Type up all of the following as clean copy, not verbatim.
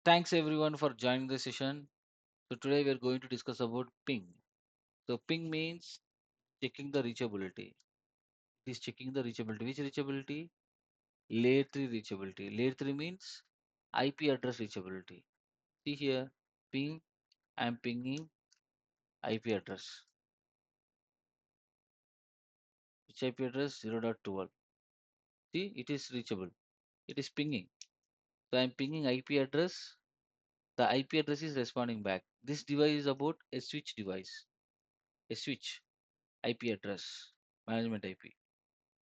Thanks everyone for joining the session. So today we are going to discuss about ping. So ping means checking the reachability. It is checking the reachability. Which reachability? Layer 3 reachability. Layer 3 means IP address reachability. See here, ping, I am pinging IP address. Which IP address? 0.12. See, it is reachable. It is pinging. So I am pinging IP address. The IP address is responding back. This device is about a switch device. A switch IP address. Management IP.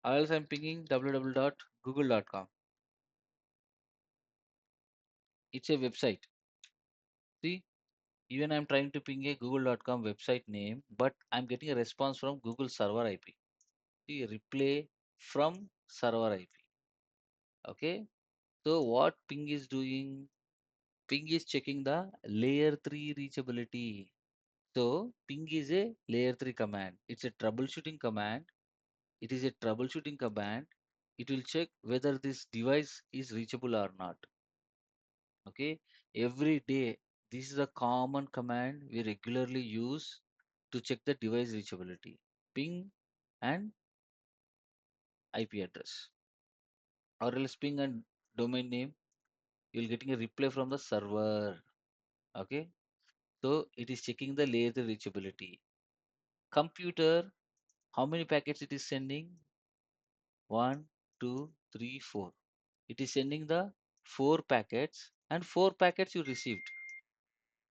Or else I'm pinging www.google.com. It's a website. See, even I'm trying to ping a google.com website name, but I'm getting a response from Google server IP. See, replay from server IP. Okay. So what ping is doing? Ping is checking the layer 3 reachability. So ping is a layer 3 command. It's a troubleshooting command. It is a troubleshooting command. It will check whether this device is reachable or not. Okay, every day this is a common command we regularly use to check the device reachability. Ping and IP address, or else ping and domain name. You'll getting a reply from the server. Okay, so it is checking the layer three reachability. Computer, how many packets it is sending? One, two, three, four. It is sending the four packets, and four packets you received.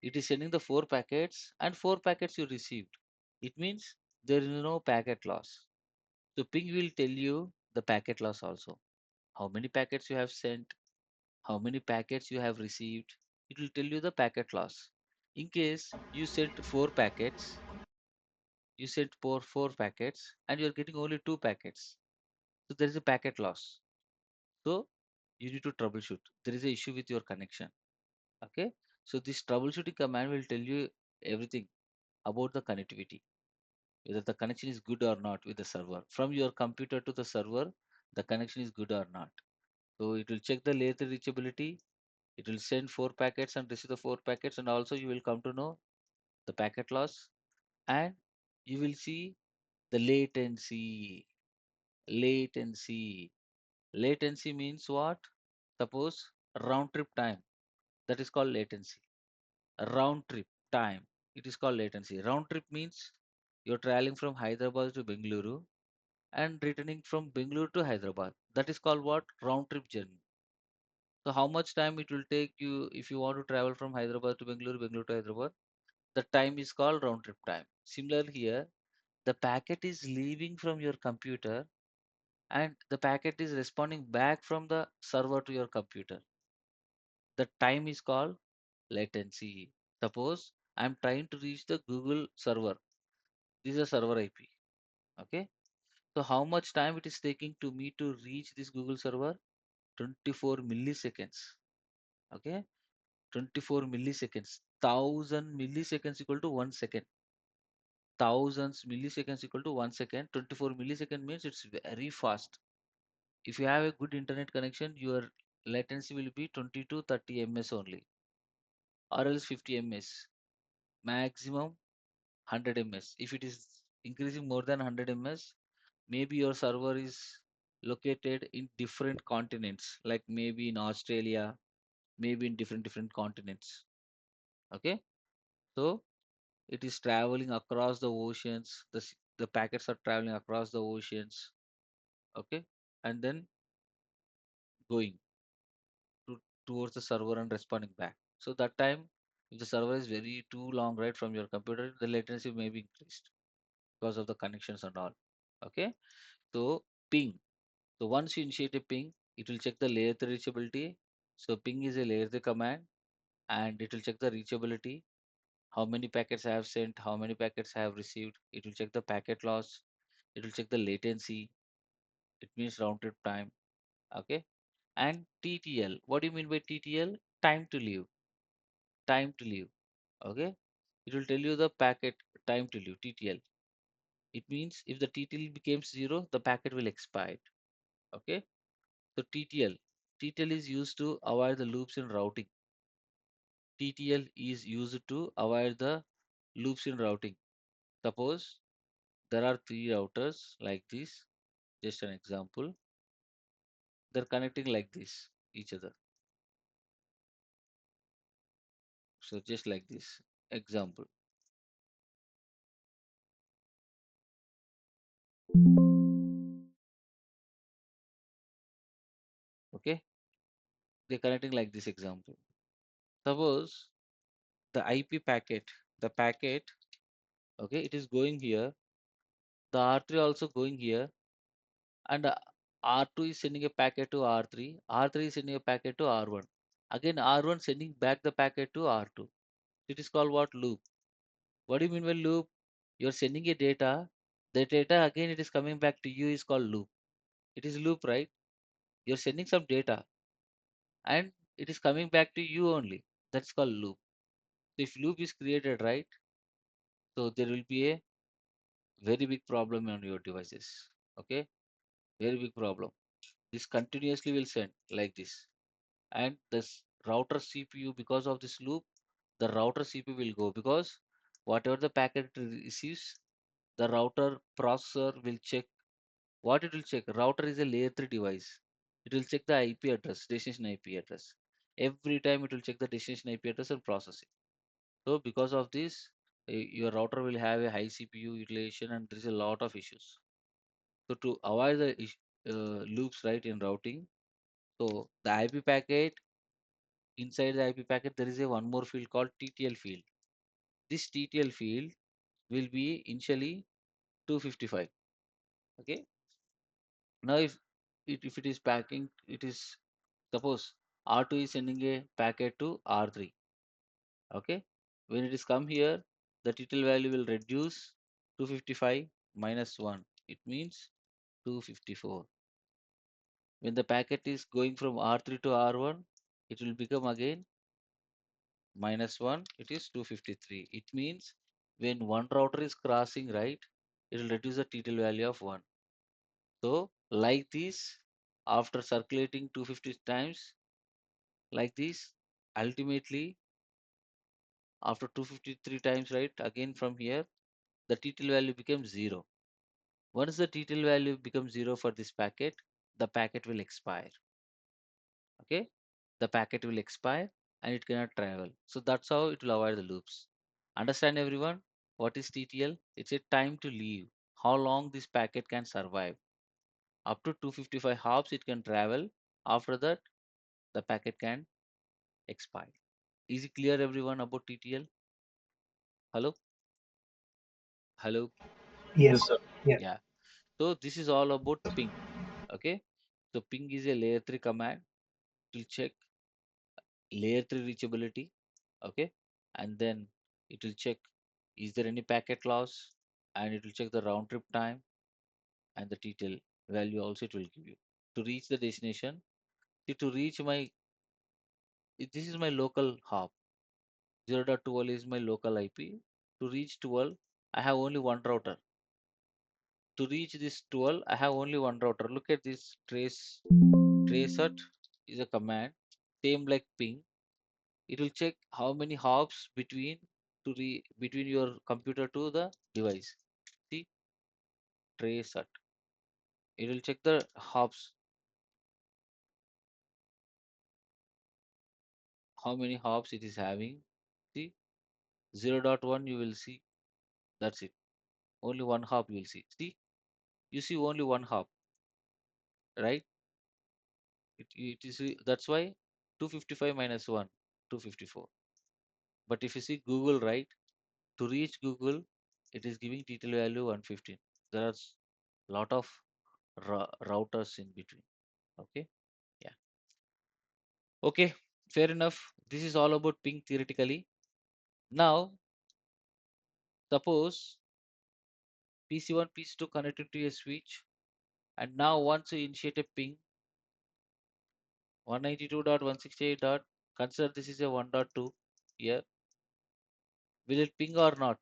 It is sending the four packets, and four packets you received. It means there is no packet loss. So ping will tell you the packet loss also. How many packets you have sent, how many packets you have received. It will tell you the packet loss. In case you sent four packets and you are getting only two packets. So there is a packet loss. So you need to troubleshoot. There is a issue with your connection. Okay. So this troubleshooting command will tell you everything about the connectivity, whether the connection is good or not with the server. From your computer to the server, the connection is good or not. So it will check the layer 3 reachability. It will send four packets and receive the four packets, and also you will come to know the packet loss, and you will see the latency. Latency. Latency means what? Suppose round trip time. That is called latency. Round trip time. It is called latency. Round trip means you're traveling from Hyderabad to Bengaluru and returning from Bengaluru to Hyderabad. That is called what? Round trip journey. So how much time it will take you if you want to travel from Hyderabad to Bengaluru, Bengaluru to Hyderabad? The time is called round trip time. Similar here, the packet is leaving from your computer and the packet is responding back from the server to your computer. The time is called latency. Suppose I'm trying to reach the Google server. This is a server IP. Okay. So how much time it is taking to me to reach this Google server? 24 milliseconds. Okay, 24 milliseconds. 1000 milliseconds equal to 1 second. Thousands milliseconds equal to 1 second. 24 millisecond means it's very fast. If you have a good internet connection, your latency will be 20 to 30 ms only, or else 50 ms. Maximum 100 ms. If it is increasing more than 100 ms, maybe your server is located in different continents, like maybe in Australia, maybe in different continents. Okay, so it is traveling across the oceans. The packets are traveling across the oceans. Okay, and then going towards the server and responding back. So that time, if the server is very too long right from your computer, the latency may be increased because of the connections and all. Okay, so ping. So once you initiate a ping, it will check the layer 3 reachability. So ping is a layer 3 command, and it will check the reachability, how many packets I have sent, how many packets I have received. It will check the packet loss. It will check the latency. It means round trip time. Okay. And TTL. What do you mean by TTL? Time to leave. Time to leave. Okay. It will tell you the packet time to leave. TTL. It means if the TTL becomes zero, the packet will expire. Okay. So TTL. TTL is used to avoid the loops in routing. TTL is used to avoid the loops in routing. Suppose there are three routers like this, just an example. They're connecting like this, each other. So just like this example. Okay, they're connecting like this example. Suppose the IP packet, the packet, okay, it is going here. The R3 also going here, and R2 is sending a packet to R3. R3 is sending a packet to R1. Again, R1 sending back the packet to R2. It is called what? Loop. What do you mean by loop? You're sending a data. The data again it is coming back to you is called loop. It is loop, right? You're sending some data and it is coming back to you only. That's called loop. So if loop is created, right? So there will be a very big problem on your devices. Okay, very big problem. This continuously will send like this, and this router CPU, because of this loop, the router CPU will go, because whatever the packet it receives, the router processor will check. What it will check? Router is a layer 3 device. It will check the IP address, destination IP address. Every time it will check the destination IP address and process it. So because of this, your router will have a high CPU utilization and there is a lot of issues. So to avoid the loops, right, in routing, so the IP packet, inside the IP packet there is a one more field called TTL field. This TTL field will be initially 255. Okay. Now if it is packing, it is, suppose R2 is sending a packet to R3. Okay. When it is come here, the TTL value will reduce 255 minus 1. It means 254. When the packet is going from R3 to R1, it will become again minus 1. It is 253. It means when one router is crossing, right, it will reduce the TTL value of 1. So like this, after circulating 250 times, like this, ultimately after 253 times, right, again from here, the TTL value becomes 0. Once the TTL value becomes 0 for this packet, the packet will expire. Okay, the packet will expire and it cannot travel. So that's how it will avoid the loops. Understand everyone? What is TTL? It's a time to leave. How long this packet can survive. Up to 255 hops it can travel. After that, the packet can expire. Is it clear everyone about TTL? Hello? Hello? Yes, sir. Yeah. Yeah. So this is all about ping. Okay. So ping is a layer 3 command to check layer 3 reachability. Okay. And then it will check, is there any packet loss, and it will check the round trip time and the TTL value also it will give you. To reach the destination, see, to reach my, this is my local hop. 0.12 is my local IP. To reach 12, I have only one router. To reach this 12, I have only one router. Look at this traceat is a command, same like ping. It will check how many hops between your computer to the device. See, traceat. It will check the hops, how many hops it is having. See, 0.1 you will see. That's it. Only one hop you will see. See, you see only one hop, right? It is that's why 255 minus 1, 254. But if you see Google, right? To reach Google, it is giving TTL value 115. There are lot of routers in between. Okay. Yeah. Okay. Fair enough. This is all about ping theoretically. Now, suppose PC1, PC2 connected to a switch, and now once you initiate a ping 192.168. Consider this is a 1.2 here. Will it ping or not?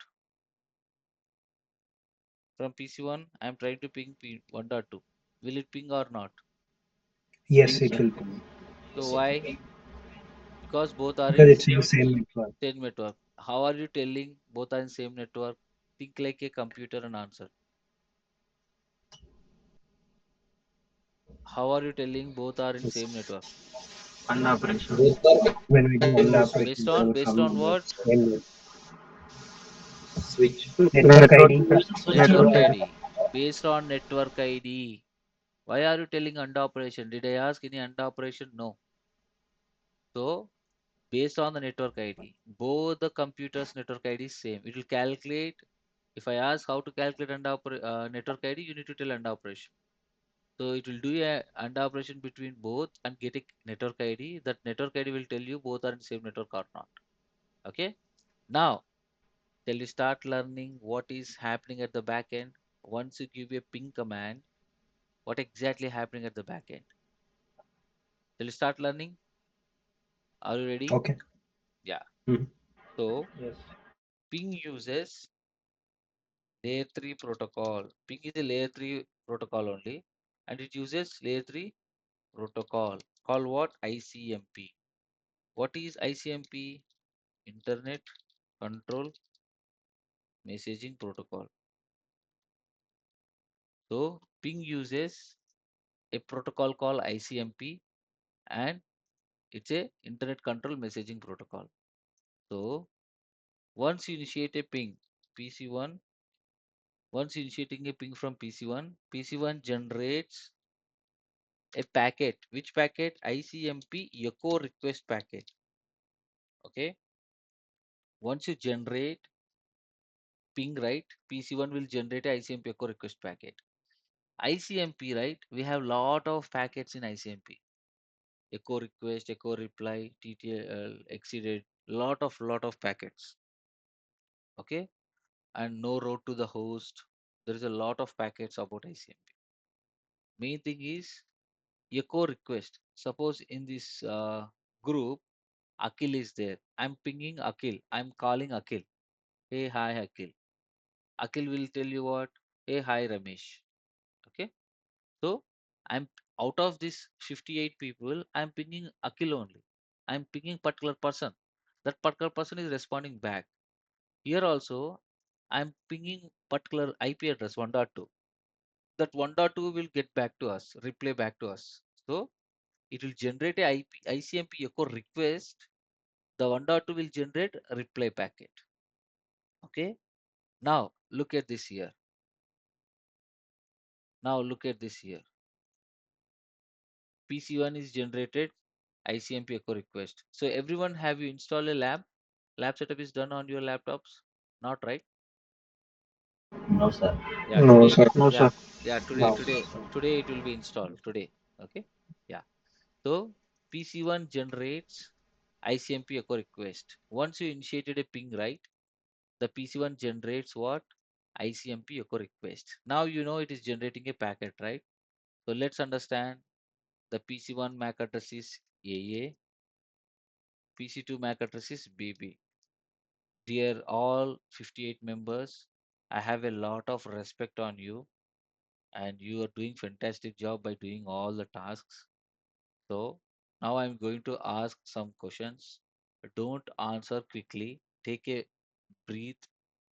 From PC1, I am trying to ping 1.2. Will it ping or not? Yes, it will be. So why? Because both are Because in it's in the same network. same network. How are you telling both are in same network? Think like a computer and answer. How are you telling both are in same Yes. network? One operation. When we do one Based operation, on so based some on what? same Switch. network ID. Network Network ID. ID. Based on network ID. Why are you telling under operation? Did I ask any under operation? No. So based on the network ID, both the computers network ID is same. It will calculate. If I ask how to calculate network ID, you need to tell under operation. So it will do a under operation between both and get a network ID. That network ID will tell you both are in same network or not. Okay. Now, shall we start learning what is happening at the back end? Once you give a ping command, what exactly happening at the back end? Shall we start learning? Are you ready? Okay. Yeah. Mhm. So Yes. ping uses layer 3 protocol. Ping is a layer 3 protocol only, and it uses layer 3 protocol called what? ICMP. What is ICMP? Internet Control Messaging Protocol. So ping uses a protocol called ICMP, and it's a Internet Control Messaging Protocol. So once you initiate a ping, PC1, once initiating a ping from PC1, PC1 generates a packet. Which packet? ICMP echo request packet. Okay. Once you generate ping, right, PC1 will generate a ICMP echo request packet. ICMP, right? We have lot of packets in ICMP. Echo request, echo reply, TTL exceeded, lot of packets. Okay, and no route to the host. There is a lot of packets about ICMP. Main thing is echo request. Suppose in this group, Akil is there. I'm pinging Akil. I'm calling Akil. Hey, hi, Akil. Akil will tell you what? Hey, hi, Ramesh. Okay. So I'm out of this 58 people, I'm pinging Akil only. I'm pinging particular person. That particular person is responding back. Here also, I'm pinging particular IP address 1.2. That 1.2 will get back to us, reply back to us. So it will generate a ICMP echo request. The 1.2 will generate a reply packet. Okay. Now look at this here. Now look at this here. PC1 is generated ICMP echo request. So everyone, have you installed a lab? Lab setup is done on your laptops? Not right? No, sir. Yeah, No, today. sir. No, Yeah, sir. yeah, today, No. today, today it will be installed. Today. Okay. Yeah. So PC1 generates ICMP echo request. Once you initiated a ping, right? The PC1 generates what? ICMP echo request. Now you know it is generating a packet, right? So let's understand the PC1 MAC address is AA, PC2 MAC address is BB. Dear all 58 members, I have a lot of respect on you, and you are doing fantastic job by doing all the tasks. So now I'm going to ask some questions. Don't answer quickly. Take a breathe,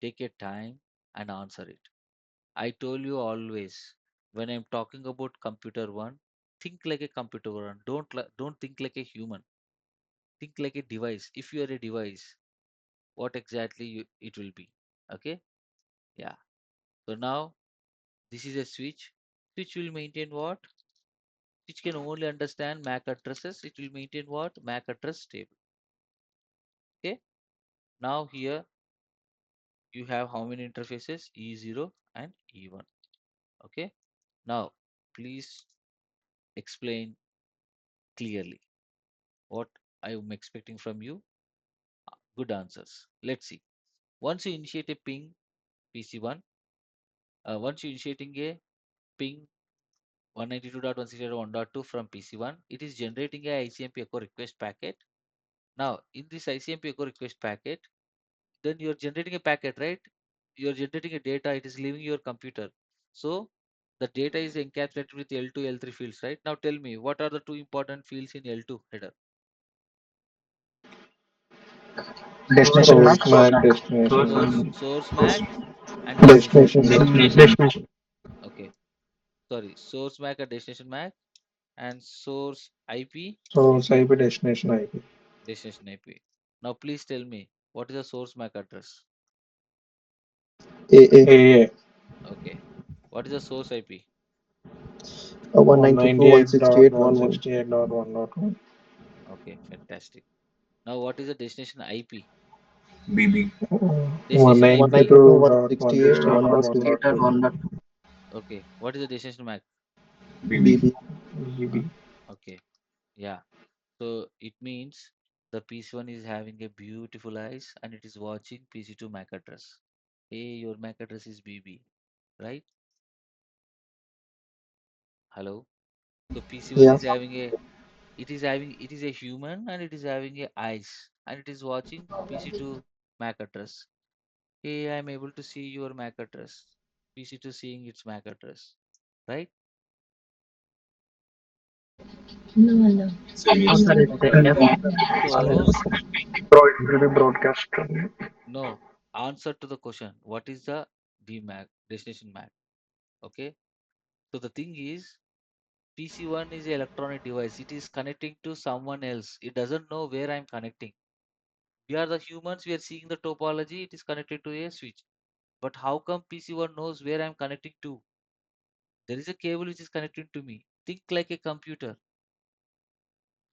take a time and answer it. I told you always, when I'm talking about computer one, think like a computer one. Don't think like a human. Think like a device. If you are a device, what exactly it will be? Okay? Yeah. So now this is a switch. Switch will maintain what? Switch can only understand MAC addresses. It will maintain what? MAC address table. Okay. Now here you have how many interfaces? E0 and E1. Okay. Now please explain clearly what I am expecting from you. Good answers. Let's see. Once you initiate a ping PC1, once you initiating a ping 192.168.1.2 from PC1, it is generating a ICMP echo request packet. Now, in this ICMP echo request packet, then you're generating a packet, right? You're generating a data, it is leaving your computer. So, the data is encapsulated with L2, L3 fields, right? Now, tell me, what are the two important fields in L2 header? Destination Source map. MAC, Source destination Source and MAC, source MAC and destination destination MAC. MAC. destination. Destination. Okay. Sorry. Source MAC and destination MAC and source IP, Source IP, destination IP. destination IP. Now please tell me what is the source MAC address? AA, AA. Okay. What is the source IP? 198.168.1.1. 168.1.1. Okay, fantastic. Now what is the destination IP? BB. Destination IP. 192.168.1.2. 192.168.1.2. Okay. What is the destination MAC? BB. BB. Uh, BB. okay. Yeah. So it means the PC1 is having a beautiful eyes and it is watching PC2 MAC address. Hey, your MAC address is BB, right? Hello. So PC1 Yeah. is having a it is a human and it is having a eyes and it is watching PC2 MAC address. Hey, I'm able to see your MAC address. PC2 seeing its MAC address, right? No, no. So yes. Sir, it's a F. So Bro, it will be broadcast. no answer to the question. What is the DMAC destination MAC? Okay. So the thing is PC1 is an electronic device. It is connecting to someone else. It doesn't know where I'm connecting. We are the humans. We are seeing the topology. It is connected to a switch. But how come PC1 knows where I'm connecting to? There is a cable which is connected to me. Think like a computer.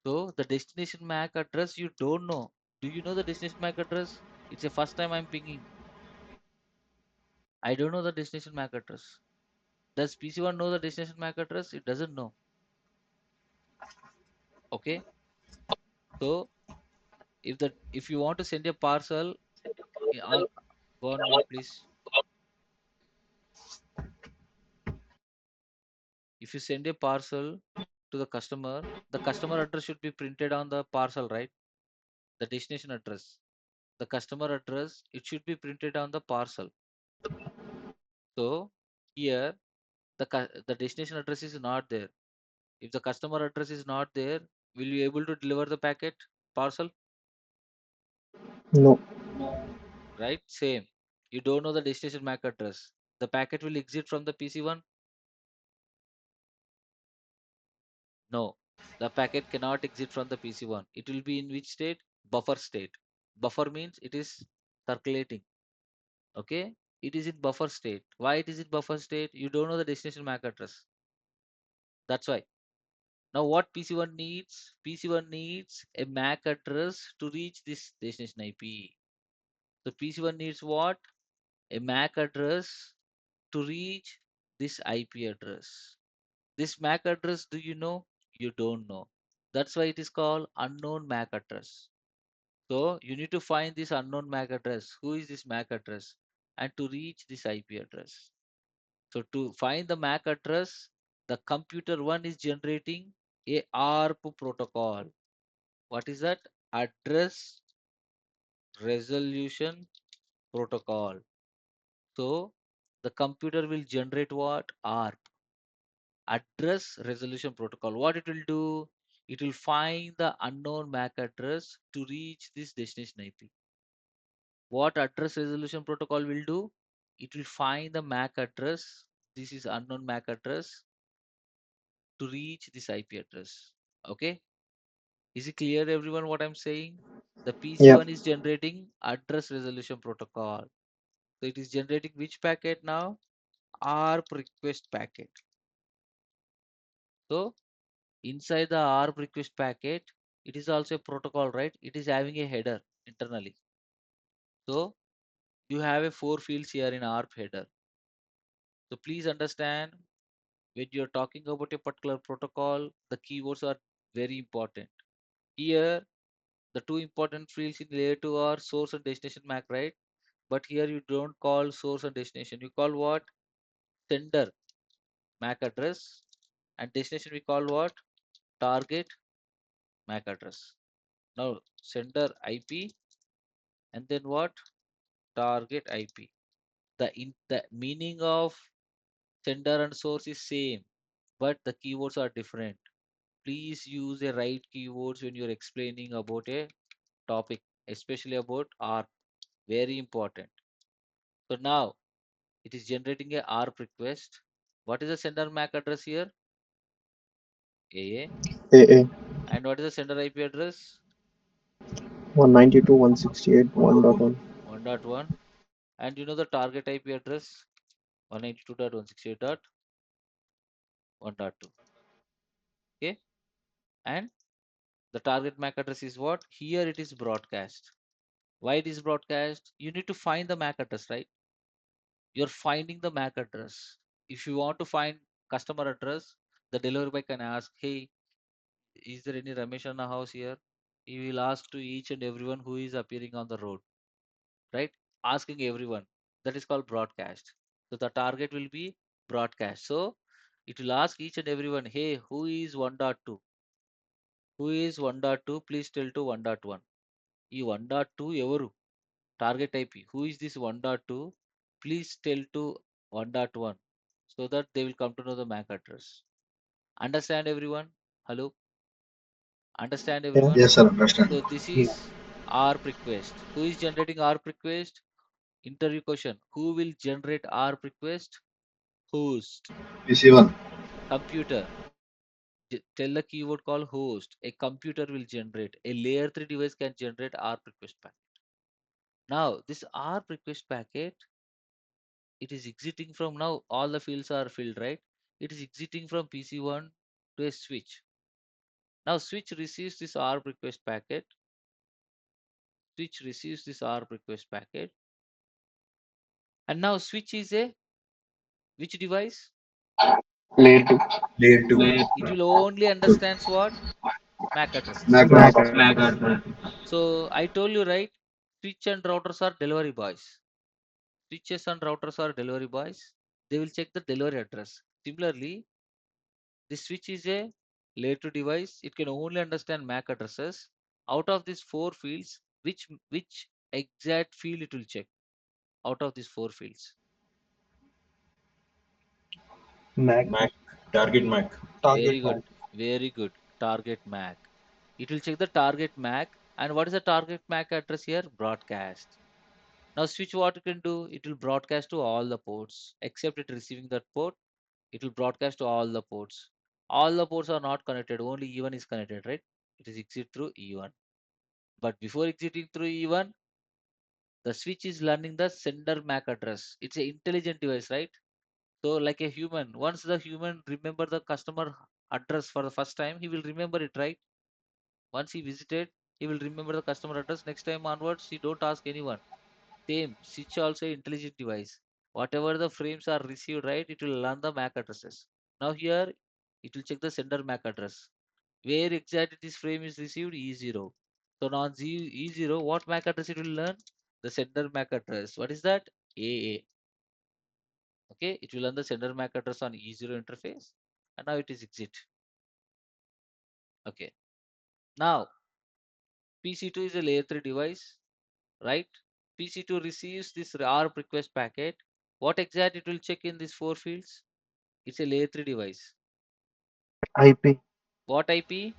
So the destination MAC address you don't know. Do you know the destination MAC address? It's the first time I'm pinging. I don't know the destination MAC address. Does PC1 know the destination MAC address? It doesn't know. Okay. So if you want to send a parcel, go on mute please. If you send a parcel to the customer address should be printed on the parcel, right? The destination address. The customer address, it should be printed on the parcel. So here the destination address is not there. If the customer address is not there, will you able to deliver the packet parcel? No, Right? Same. You don't know the destination MAC address. The packet will exit from the PC1? No. The packet cannot exit from the PC1. It will be in which state? Buffer state. Buffer means it is circulating. Okay? It is in buffer state. Why it is in buffer state? You don't know the destination MAC address. That's why. Now what PC1 needs? PC1 needs a MAC address to reach this destination IP. So PC1 needs what? A MAC address to reach this IP address. This MAC address, do you know? You don't know. That's why it is called unknown MAC address. So you need to find this unknown MAC address. Who is this MAC address? And to reach this IP address. So to find the MAC address, the computer one is generating a ARP protocol. What is that? Address resolution protocol. So the computer will generate what? ARP, address resolution protocol. What it will do? It will find the unknown MAC address to reach this destination IP. What address resolution protocol will do? It will find the MAC address. This is unknown MAC address to reach this IP address. Okay. Is it clear, everyone, what I'm saying? The Yeah. PC1 is generating address resolution protocol. So it is generating which packet now? ARP request packet. So inside the ARP request packet, it is also a protocol, right? It is having a header internally. So you have a 4 fields here in ARP header. So please understand when you're talking about a particular protocol, the keywords are very important. Here, the two important fields in layer 2 are source and destination MAC, right? But here you don't call source and destination. You call what? Sender MAC address, and destination we call what? Target MAC address. Now sender IP and then what? Target IP. The meaning of sender and source is same, but the keywords are different. Please use the right keywords when you're explaining about a topic. especially about ARP. Very important. So now it is generating a ARP request. What is the sender MAC address here? AA. AA And what is the sender IP address? 192.168.1.1. 1.1. And you know the target IP address? 192.168.1.2. Okay. And the target MAC address is what? Here it is broadcast. Why it is broadcast? You need to find the MAC address, right? You're finding the MAC address. If you want to find customer address, the delivery boy can ask, hey, is there any Ramesh Anna house here? He will ask to each and everyone who is appearing on the road, right? Asking everyone. That is called broadcast. So the target will be broadcast. So it will ask each and everyone, hey, who is 1.2? Who is 1.2? Please tell to 1.1. ఈ 1.2 ఎవరు? Target IP. Who is this 1.2? Please tell to 1.1 so that they will come to know the MAC address. Understand everyone? Hello? Understand Yeah. everyone? Yes, sir. Understand. So this is ARP request. Who is generating ARP request? Interview question. Who will generate ARP request? Host. PC1. Computer. Tell the keyword called host. A computer will generate. A layer 3 device can generate ARP request packet. Now this ARP request packet, it is exiting from, now all the fields are filled, right? It is exiting from PC1 to a switch. Now switch receives this ARP request packet. Switch receives this ARP request packet. And now switch is a which device? Layer 2. Layer 2. It will only understands what? MAC addresses. MAC MAC address. address. So I told you, right? Switch and routers are delivery boys. Switches and routers are delivery boys. They will check the delivery address. Similarly, this switch is a layer 2 device. It can only understand MAC addresses. Out of these four fields, which exact field it will check? Out of these four fields. Mac. MAC. Target MAC. Very Target good. Mac. Very good. Target MAC. It will check the target MAC. And what is the target MAC address here? Broadcast. Now switch what it can do? It will broadcast to all the ports. Except it receiving that port, it will broadcast to all the ports. All the ports are not connected. Only E1 is connected, right? It is exit through E1. But before exiting through E1, the switch is learning the sender MAC address. It's an intelligent device, right? So like a human, once the human remember the customer address for the first time, he will remember it, right? Once he visited, he will remember the customer address. Next time onwards, he don't ask anyone. Same, switch also intelligent device. Whatever the frames are received, right, it will learn the MAC addresses. Now here, it will check the sender MAC address. Where exactly this frame is received? E0. So now on E0, what MAC address it will learn? The sender MAC address. What is that? AA. Okay, it will learn the sender MAC address on E0 interface. And now it is exit. Okay. Now, PC2 is a layer 3 device, right? PC2 receives this ARP request packet. What exact it will check in these four fields? It's a layer 3 device. IP. What IP?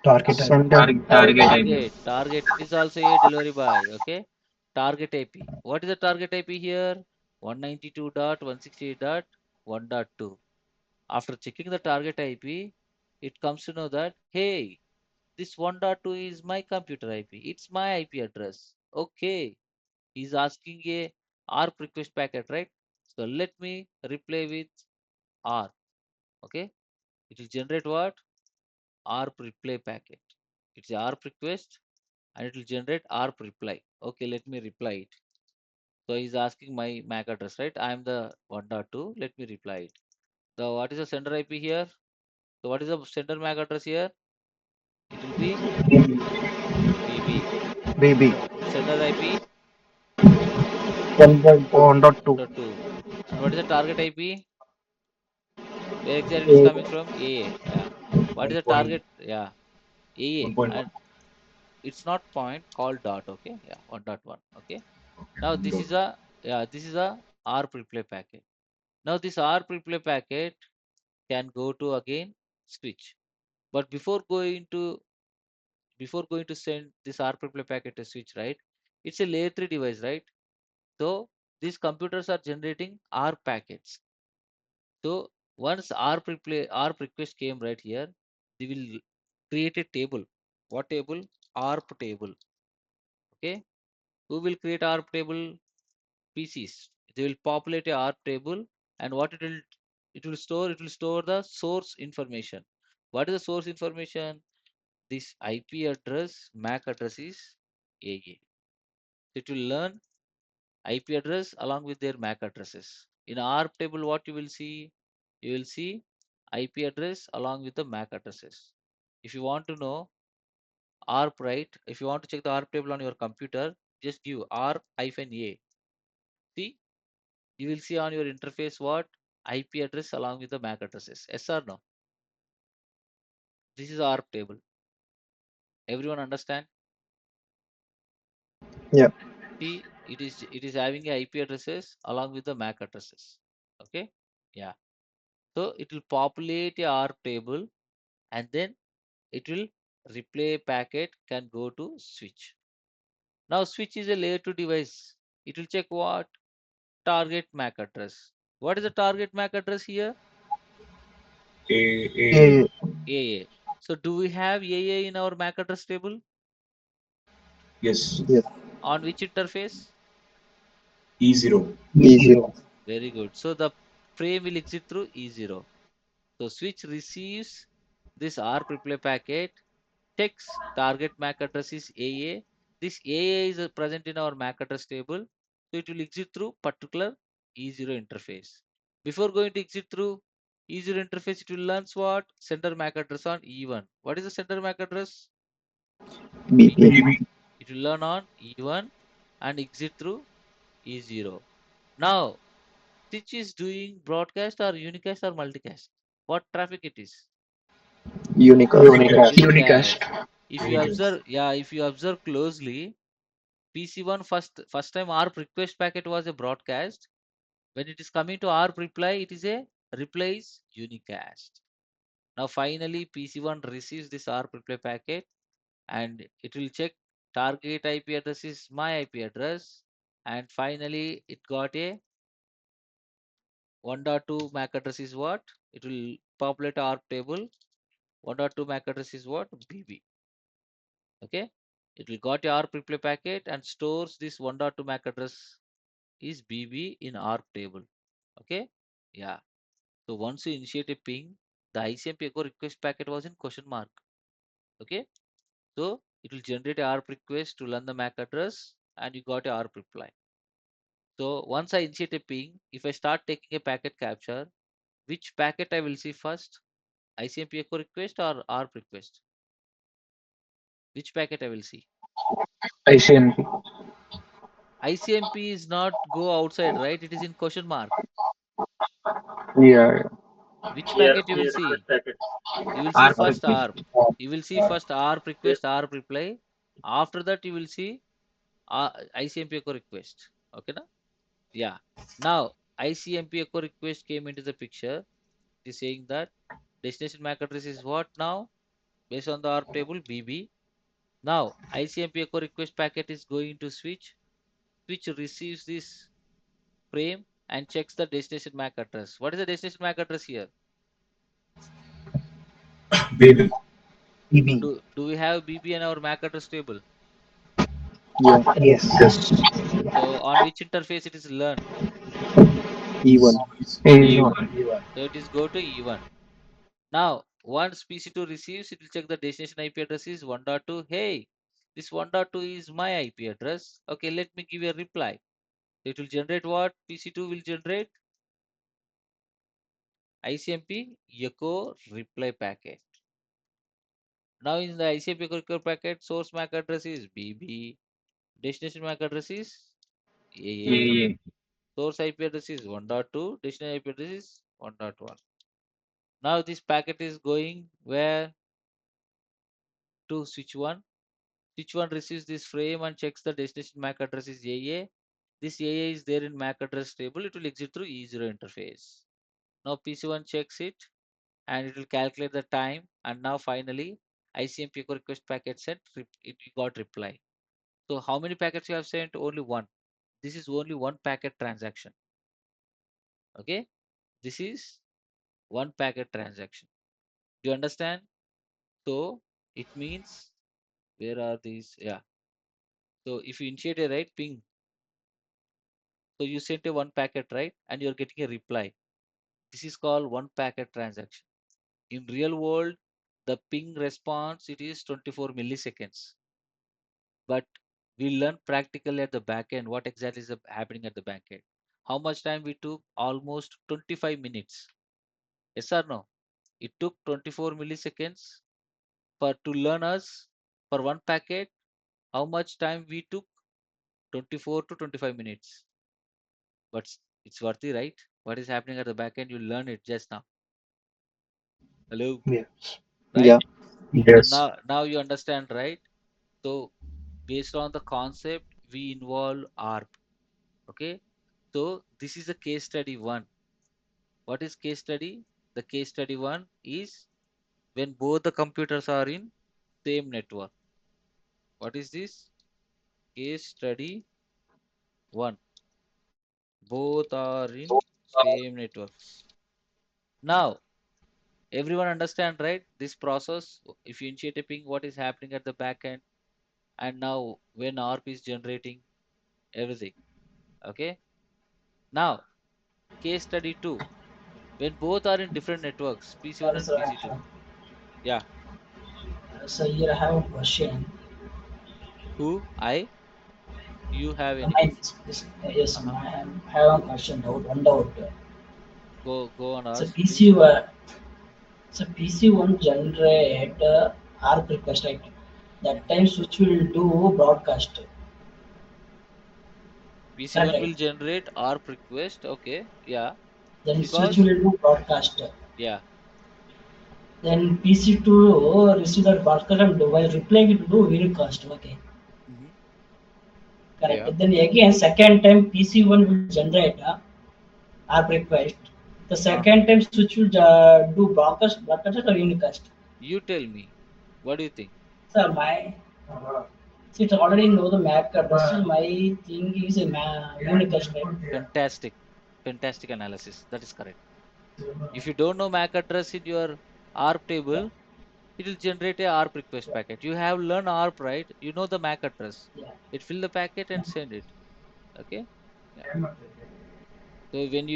Target IP. Sender. Target IP. Target. It is also a delivery by. Okay. Target IP. What is the target IP here? 192.168.1.2. After checking the target IP, it comes to know that, hey, this 1.2 is my computer IP. It's my IP address. Okay. He's asking a ARP request packet, right? So let me reply with ARP. Okay. It will generate what? ARP reply packet. It's a ARP request and it will generate ARP reply. Okay, let me reply it. So he's asking my MAC address, right? I am the 1.2. Let me reply it. The what is the sender IP here? So what is the sender MAC address here? It will be BB. BB. Sender IP 1.2. 1.2. And what is the target IP? Where exactly it is A. coming from? AA. Yeah. What is 1 the point, target? Yeah. AA. 1.1. And it's not point called dot. Okay. Yeah. 1.1. Okay. Now this Dot. is a, yeah, this is a ARP replay packet. Now this ARP replay packet can go to again switch. But before going to before going to send this ARP replay packet to switch, right? It's a layer 3 device, right? So these computers are generating ARP packets. So once ARP request came right here, they will create a table. What table? ARP table. Okay. Who will create ARP table? PCs. They will populate a ARP table, and what it will store the source information. What is the source information? This IP address, MAC address is AA. It will learn IP address along with their MAC addresses. In ARP table, what you will see? You will see IP address along with the MAC addresses. If you want to know ARP, right? If you want to check the ARP table on your computer, just give ARP-A. See, you will see on your interface what? IP address along with the MAC addresses. Yes or no? This is ARP table. Everyone understand? Yeah. See, it is having a IP addresses along with the MAC addresses. Okay? Yeah. So it will populate a ARP table, and then it will replay packet can go to switch. Now switch is a layer 2 device. It will check what? Target MAC address. What is the target MAC address here? A. A. AA. So do we have AA in our MAC address table? Yes. Yes. On which interface? E0. E0. Very good. So the frame will exit through E0. So switch receives this ARP replay packet, checks target MAC address is AA. This AA is present in our MAC address table. So it will exit through particular E0 interface. Before going to exit through E0 interface, it will learn what? Sender MAC address on E1. What is the sender MAC address? BP. BB. It will learn on E1 and exit through E0. Now, Stitch is doing broadcast or unicast or multicast? What traffic it is? Unicast. Unicast. Unicast. If you Unicast. observe, yeah, if you observe closely, PC1 first time ARP request packet was a broadcast. When it is coming to ARP reply, it is a reply is unicast. Now finally PC1 receives this ARP reply packet, and it will check target IP address is my IP address, and finally it got a 1.2 MAC address is what? It will populate ARP table. 1.2 MAC address is what? BB. Okay. It will got a ARP replay packet and stores this 1.2 MAC address is BB in ARP table. Okay. Yeah. So once you initiate a ping, the ICMP echo request packet was in question mark. Okay. So it will generate a ARP request to learn the MAC address, and you got a ARP reply. So once I initiate a ping, if I start taking a packet capture, which packet I will see first? ICMP echo request or ARP request? Which packet I will see? ICNP. ICMP is not go outside, right? It is in question mark. Yeah. Which packet you will see? You will see ARP first request. ARP. You will see first ARP request, ARP reply. After that, you will see ICMP echo request. Okay, na? Yeah. Now, ICMP echo request came into the picture. It is saying that destination MAC address is what now? Based on the ARP table, BB. Now, ICMP echo request packet is going to switch. Switch receives this frame and checks the destination MAC address. What is the destination MAC address here? Baby. EB. Do we have BB in our MAC address table? Yeah. Yes. Yes. So on which interface it is learn? E1. A1. So it is go to E1. Now once PC2 receives, it will check the destination IP address is 1.2. Hey, this 1.2 is my IP address. Okay, let me give a reply. It will generate what? PC2 will generate ICMP echo reply packet. Now in the ICMP echo reply packet, source MAC address is BB, destination MAC address is AA. AA. Source IP address is 1.2, destination IP address is 1.1. Now this packet is going where? To switch 1. Switch 1 receives this frame and checks the destination MAC address is AA. This AA is there in MAC address table. It will exit through E0 interface. Now PC1 checks it, and it will calculate the time, and now finally ICMP echo request packet sent, it got reply. So how many packets you have sent? Only one. This is only one packet transaction. Okay, this is one packet transaction. Do you understand? So it means, where are these? Yeah. So if you initiate a right ping, so you sent a one packet, right, and you're getting a reply. This is called one packet transaction. In real world, the ping response, it is 24 milliseconds. But we learn practically at the back end what exactly is happening at the back end. How much time we took? Almost 25 minutes. Yes or no? It took 24 milliseconds for to learn us for one packet. How much time we took? 24 to 25 minutes. But it's worthy, right? What is happening at the back end? You learn it just now. Hello, Yeah. right? Yeah. So Yes. now you understand, right? So based on the concept, we involve ARP. Okay. So this is a case study one. What is case study? The case study one is when both the computers are in same network. What is this? Case study one. Both are in same networks. Now everyone understand, right? This process, if you initiate a ping, what is happening at the back end, and now when ARP is generating everything. Okay. Now case study two. When both are in different networks, PC1 and PC2. Yeah. So here I have a question. Who? I? You have any Mine question? yes, Uh-huh. I have a question. One doubt. Go and So ask, PC, please. so PC1 generate ARP request, right? That Mhm. time switch will do broadcast. Correct, PC1 right? will generate ARP request. Okay. Yeah. Then switch Because, will do broadcast. yeah. Then PC2 receive that broadcast and while replying it to do unicast. Okay, Mhm. correct. Yeah. Then again second time PC1 will generate ARP request. The Uh, second time switch will do broadcast or unicast. you tell me. What do you think? Sir, my see, it's already know the MAC address. My thing is a unicast, right? Fantastic. Fantastic analysis. That is correct. If you don't know MAC address in your ARP table, it will generate a ARP request packet. You have learned ARP, right? You know the MAC address. Yeah. It fill the packet and send it. Okay. Yeah. So when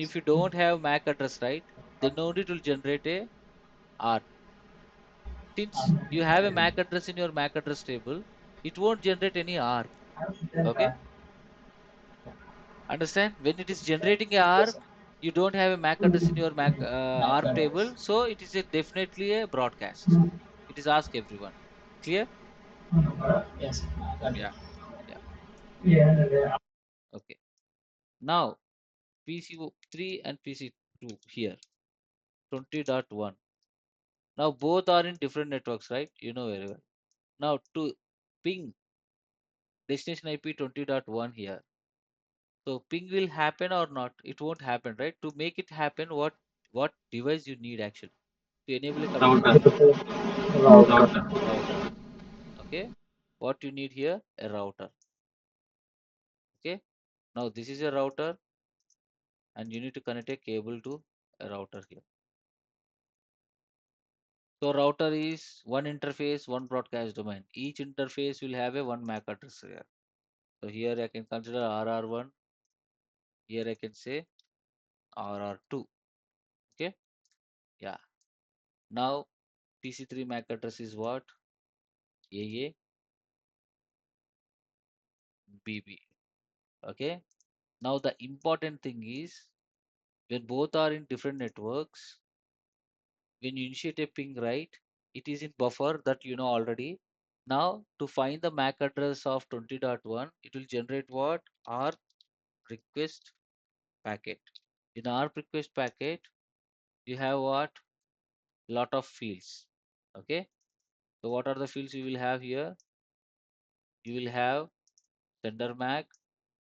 if you don't have MAC address, right, then only it will generate a ARP. Since you have a MAC address in your MAC address table, it won't generate any ARP. Okay. Understand? When it is generating a Yes, ARP, sir. you don't have a MAC address in your MAC MAC ARP table, address. so it is definitely a broadcast. It is ask everyone. Clear? Yes, I got it. Yeah. Yeah. Okay. Now PC3 and PC2 here 20.1. Now both are in different networks, right? You know very well. Now to ping destination IP 20.1 here. So ping will happen or not? It won't happen, right? To make it happen, what device you need actually to enable a communication? Router. Router. Okay. What you need here? A router. Okay. Now this is a router and you need to connect a cable to a router here. So router is one interface, one broadcast domain. Each interface will have a one MAC address here. So here I can consider RR1. Here I can say RR2. Okay. Yeah. Now PC3 MAC address is what? AA BB. Okay. Now the important thing is when both are in different networks, when you initiate a ping, right, it is in buffer that you know already. Now to find the MAC address of 20.1, it will generate what? ARP request packet. In ARP request packet, you have what? Lot of fields. Okay. So what are the fields you will have here? You will have sender MAC,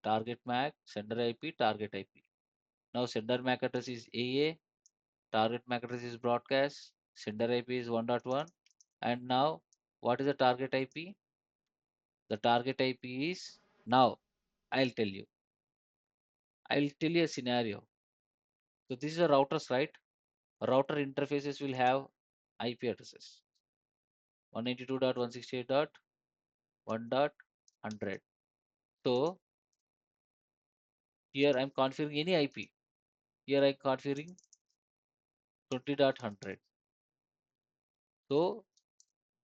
target MAC, sender IP, target IP. Now sender MAC address is AA, target MAC address is broadcast, sender IP is 1.1, And now, what is the target IP? The target IP is, now I'll tell you. I'll tell you a scenario. So this is a routers, right? Router interfaces will have IP addresses. 192.168.1.100. So here I'm configuring any IP. Here I'm configuring 20.100. So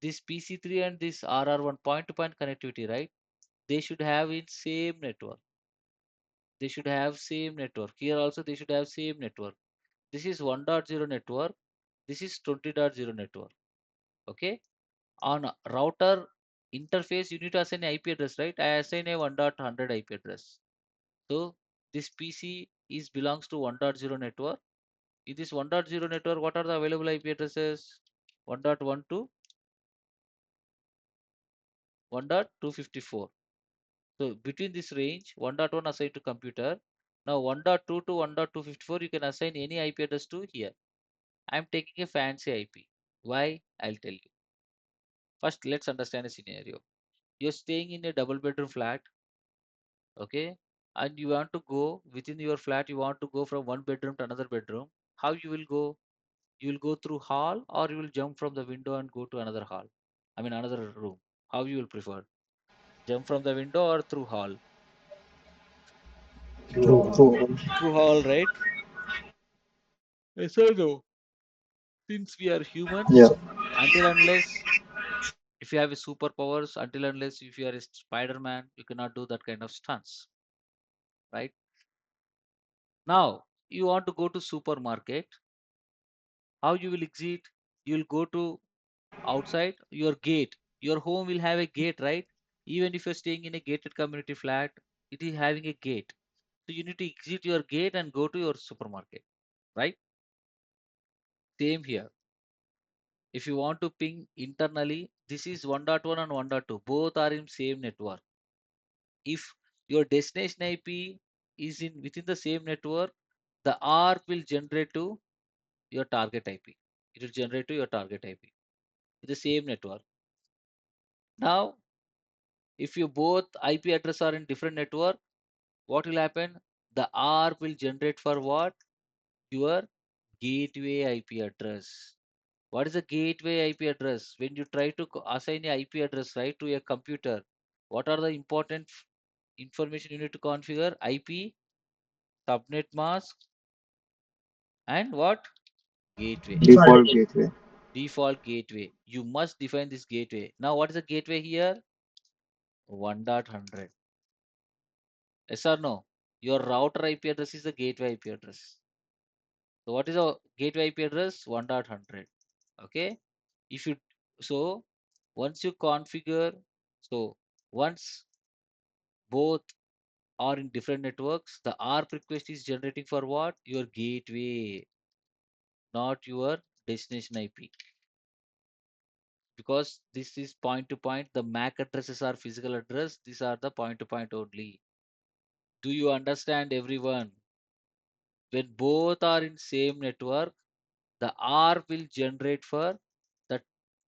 this PC3 and this RR1 point-to-point connectivity, right? They should have in same network. They should have same network. Here also they should have same network. This is 1.0 network. This is 20.0 network. Okay. On a router interface, you need to assign IP address, right? I assign a 1.100 IP address. So this PC is belongs to 1.0 network. In this 1.0 network, what are the available IP addresses? 1.1 to 1.254. So between this range, 1.1 assigned to computer. Now 1.2 to 1.254, you can assign any IP address to here. I'm taking a fancy IP. Why? I'll tell you. First, let's understand a scenario. You're staying in a double bedroom flat, okay? And you want to go within your flat, you want to go from one bedroom to another bedroom. How you will go? You will go through hall or you will jump from the window and go to another hall. I mean another room. How you will prefer? Jump from the window or through hall? True. True. Through hall, right? Yes or no? Since we are Yeah. humans, until unless if you have a superpowers, until unless if you are a Spider-Man, you cannot do that kind of stunts, right? Now you want to go to supermarket. How you will exit? You will go to outside your gate. Your home will have a gate, right? Even if you're staying in a gated community flat, it is having a gate. So you need to exit your gate and go to your supermarket, right? Same here. If you want to ping internally, this is 1.1 and 1.2. Both are in same network. If your destination IP is in within the same network, the ARP will generate to your target IP. It will generate to your target IP in the same network. Now, if you both IP address are in different network, what will happen? The ARP will generate for what? Your gateway IP address. What is a gateway IP address? When you try to assign a IP address, right, to a computer, what are the important information you need to configure? IP, subnet mask, and what? Gateway. Default gateway. Default gateway. You must define this gateway. Now, what is the gateway here? 1.100. Yes or no? Your router IP address is the gateway IP address. So, what is a gateway IP address? 1.100. Okay. If you so once you configure, so once both are in different networks, the ARP request is generating for what? Your gateway, not your destination IP. Because this is point to point, the MAC addresses are physical address. These are the point to point only. Do you understand, everyone? When both are in same network, the ARP will generate for the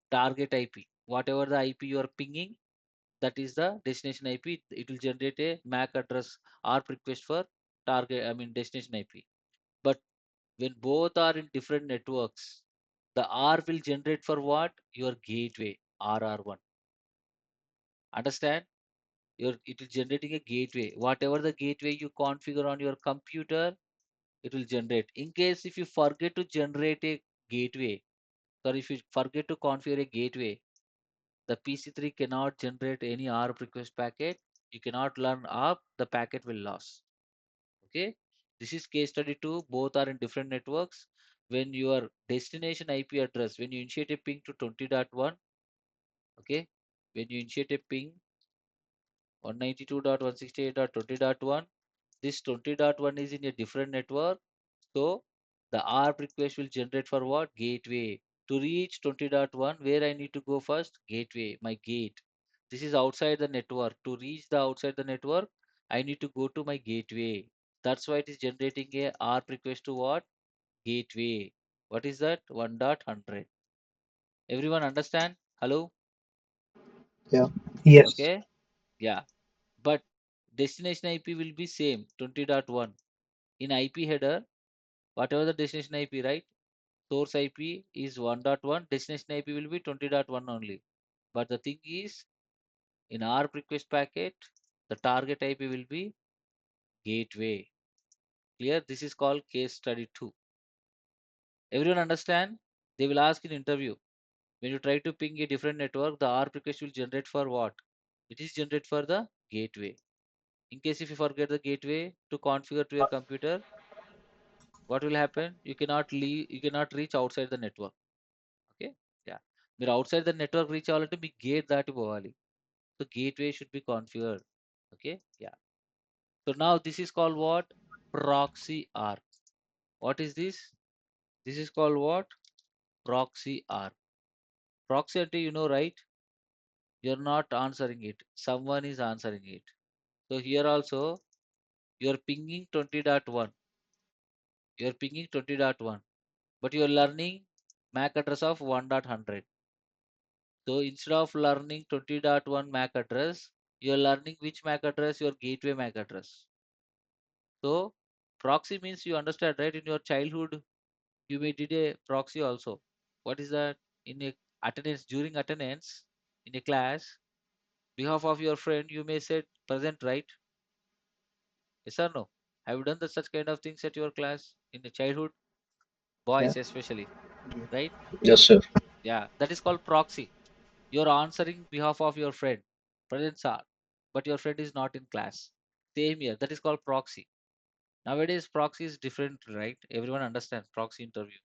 target IP. Whatever the IP you are pinging, that is the destination IP. It will generate a MAC address ARP request for target, I mean destination IP. But when both are in different networks, the ARP will generate for what? Your gateway, RR1. Understand? It is generating a gateway. Whatever the gateway you configure on your computer, it will generate. In case if you forget to generate a gateway, or if you forget to configure a gateway, the PC3 cannot generate any ARP request packet. You cannot learn ARP, the packet will lose. Okay. This is case study 2. Both are in different networks. When your destination IP address, when you initiate a ping to 20.1, okay, when you initiate a ping 192.168.20.1, this 20.1 is in a different network. So the ARP request will generate for what? Gateway. To reach 20.1, where I need to go first? Gateway, my gate. This is outside the network. To reach the outside the network, I need to go to my gateway. That's why it is generating a ARP request to what? Gateway. What is that? 1.100. Everyone understand? Hello? Yeah. Yes. Okay? Yeah. But destination IP will be same 20.1. In IP header, whatever the destination IP, right? Source IP is 1.1, destination IP will be 20.1 only. But the thing is, in ARP request packet, the target IP will be gateway. Clear? This is called case study 2. Everyone understand? They will ask in interview. When you try to ping a different network, the ARP request will generate for what? It is generate for the gateway. In case if you forget the gateway to configure to your computer, what will happen? You cannot leave, you cannot reach outside the network. Okay? Yeah. మీరు outside the network reach అవ్వాలంటే మీ gate దాటి పోవాలి. So gateway should be configured. Okay? Yeah. So now this is called what? Proxy ARP. What is this? This is called what? Proxy ARP. Proxy అంటే you know, right? You're not answering it. Someone is answering it. So here also you're pinging 20.1. You're pinging 20.1. But you're learning MAC address of 1.100. So instead of learning 20.1 MAC address, you're learning which MAC address? Your gateway MAC address. So proxy means you understand, right? In your childhood, you may did a proxy also. What is that? In a attendance, during attendance in a class, behalf of your friend, you may say present, right? Yes or no? Have you done the such kind of things at your class in the childhood? Yeah. Boys especially, right? Yes, sir. Yeah, that is called proxy. You're answering behalf of your friend, present sir, but your friend is not in class. Same here. That is called proxy. Nowadays, proxy is different, right? Everyone understands proxy interview.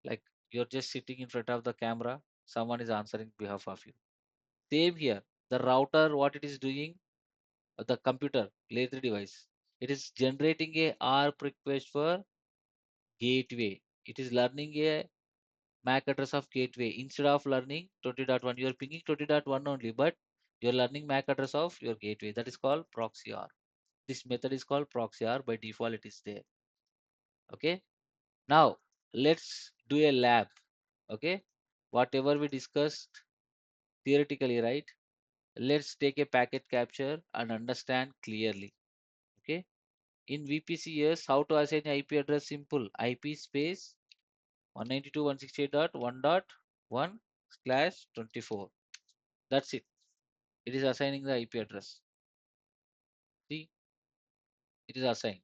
Like you're just sitting in front of the camera, someone is answering behalf of you. Same here. The router, what it is doing, the computer, layer 3 device, it is generating a ARP request for gateway. It is learning a MAC address of gateway. Instead of learning 20.1, you are pinging 20.1 only, but you are learning MAC address of your gateway. That is called proxy R. This method is called proxy R. By default, it is there. Okay. Now let's do a lab. Okay. Whatever we discussed theoretically, right? Let's take a packet capture and understand clearly. Okay. In VPCs, how to assign IP address? Simple. IP space 192.168.1.1/24. That's it. It is assigning the IP address. See, it is assigned.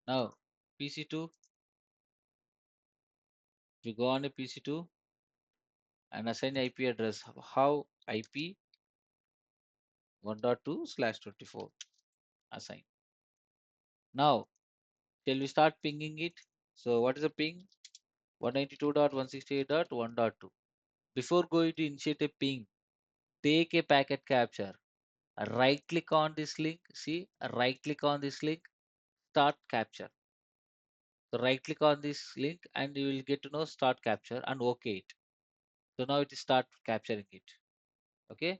Now, PC2, we go on a PC2 and assign IP address. How? IP 1.2/24 assign. Now, shall we start pinging it? So, what is the ping? 192.168.1.2. Before going to initiate a ping, take a packet capture. Right click on this link. See, right click on this link, start capture. So right click on this link and you will get to know start capture and OK it. So now it is start capturing it. Okay.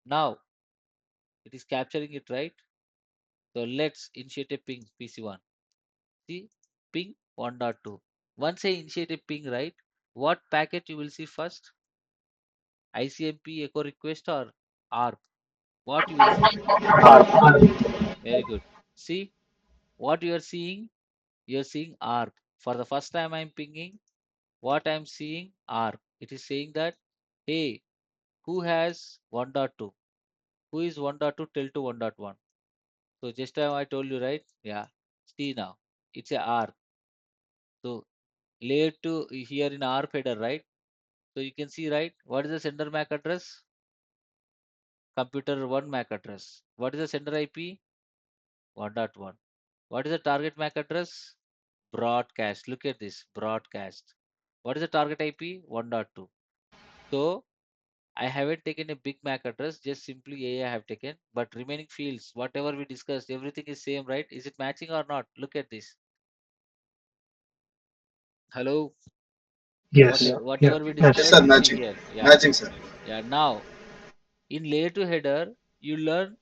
Now it is capturing it, right? So let's initiate a ping PC1. See, ping 1.2. Once I initiate a ping, right? What packet you will see first? ICMP echo request or ARP? What you will see? Very good. See what you are seeing? You are seeing ARP. For the first time I'm pinging. What I'm seeing ARP. It is saying that, hey, who has 1.2? Who is 1.2? Tell to 1.1. So just now I told you, right? Yeah. See now, it's a ARP. So layer to here in ARP header, right? So you can see, right? What is the sender MAC address? Computer 1 MAC address. What is the sender IP? 1.1. What is the target MAC address? Broadcast. Look at this, broadcast. What is the target IP? 1.2. So I haven't taken a big MAC address, just simply A I have taken, but remaining fields, whatever we discussed, everything is same, right? Is it matching or not? Look at this. Hello, Yes. Yeah. Yeah. whatever we Yes, Yes. discussed, sir. you see Matching. here. Yeah, Matching, sir. yeah. Now in layer 2 header, you learn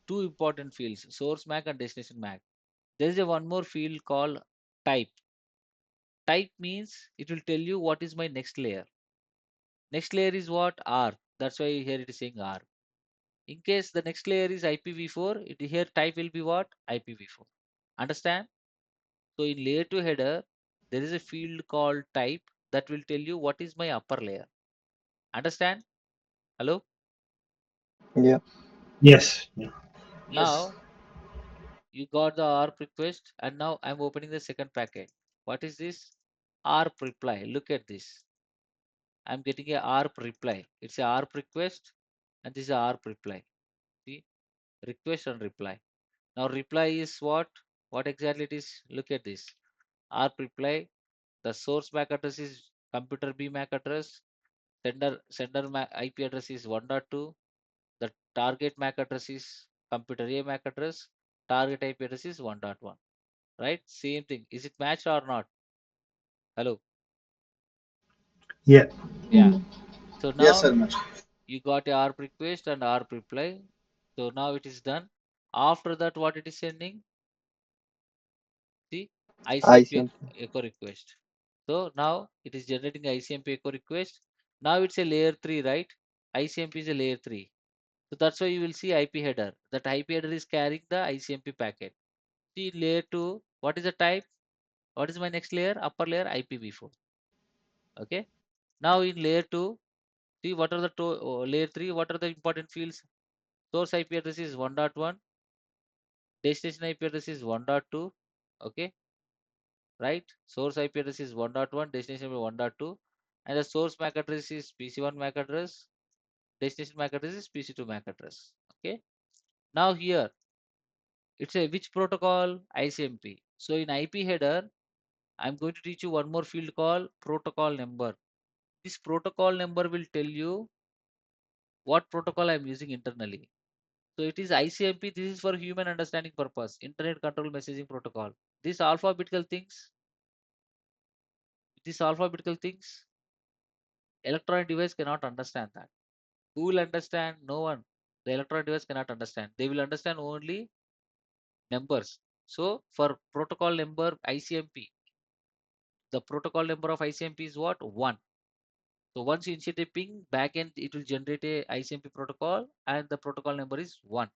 two important fields: source MAC and destination MAC. There is a one more field called type. Type means it will tell you what is my next layer. Next layer is what? ARP. That's why here it is saying ARP. In case the next layer is IPv4, here type will be what? IPv4. Understand? So in layer 2 header, there is a field called type that will tell you what is my upper layer. Understand? Hello? Yeah. Yes. Yes. Now you got the ARP request, and now I'm opening the second packet. What is this? ARP reply. Look at this. I'm getting a ARP reply. It's a ARP request, and this is a ARP reply. See? Request and reply. Now reply is what? What exactly it is? Look at this. ARP reply. The source MAC address is computer B MAC address. Sender IP address is 1.2. The target MAC address is computer A MAC address. Target IP address is 1.1. Right? Same thing. Is it matched or not? Hello. Yeah. Yeah. Mm. So Yes, now sir, much. you got a ARP request and ARP reply. So now it is done. After that, what it is sending? See, ICMP ICMP. echo request. So now it is generating ICMP echo request. Now it's a layer 3, right? ICMP is a layer 3. So that's why you will see IP header. That IP header is carrying the ICMP packet. See in layer 2, what is the type? What is my next layer? Upper layer IPv4. Okay. Now in layer 2, see what are the layer 3, what are the important fields? Source IP address is 1.1, destination IP address is 1.2. Okay, right? Source IP address is 1.1, destination IP 1.2, and the source MAC address is PC1 MAC address, destination MAC address is PC2 MAC address. Okay. Now here it's a which protocol? ICMP. So in IP header, I'm going to teach you one more field called protocol number. This protocol number will tell you what protocol I'm using internally. So it is ICMP. This is for human understanding purpose. Internet Control Messaging Protocol. These alphabetical things. These alphabetical things. Electronic device cannot understand that. Who will understand? No one. The electronic device cannot understand. They will understand only numbers. So for protocol number ICMP, the protocol number of ICMP is what? 1. So once you initiate a ping, backend it will generate a ICMP protocol and the protocol number is 1.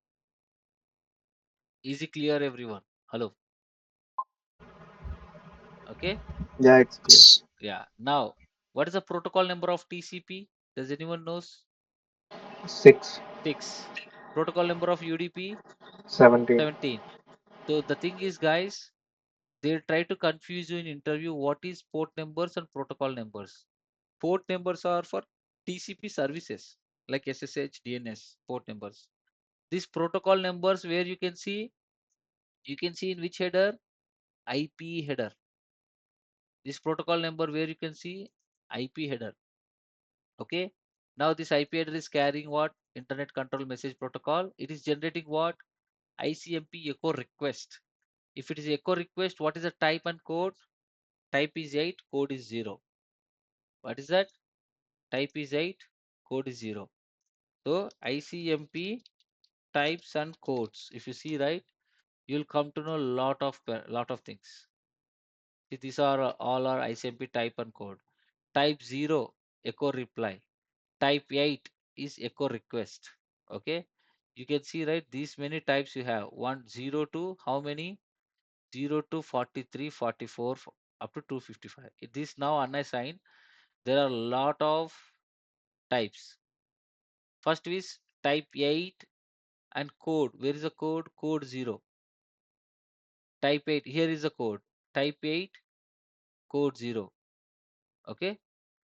Is it clear everyone? Hello. Okay. Yeah, it's clear. Yes. Yeah. Now, what is the protocol number of TCP? Does anyone knows? 6, 6. Protocol number of UDP? 17. 17. So the thing is, guys, they try to confuse you in interview what is port numbers and protocol numbers. Port numbers are for TCP services like SSH, DNS port numbers. These protocol numbers where you can see in which header? IP header. This protocol number where you can see IP header. Okay. Now this IP header is carrying what? Internet Control Message Protocol. It is generating what? ICMP echo request. If it is echo request, what is the type and code? Type is 8, code is 0. What is that? Type is 8, code is 0. So ICMP types and codes. If you see right, you'll come to know lot of things. See, these are all are ICMP type and code. Type 0, echo reply. Type 8 is echo request. Okay. You can see right these many types you have 1 0 to how many 0 to 43 44 up to 255. This now unassigned there are a lot of types. First is type 8 and code. Where is the code? Code 0. Type 8. Here is the code. Type 8 code 0. Okay.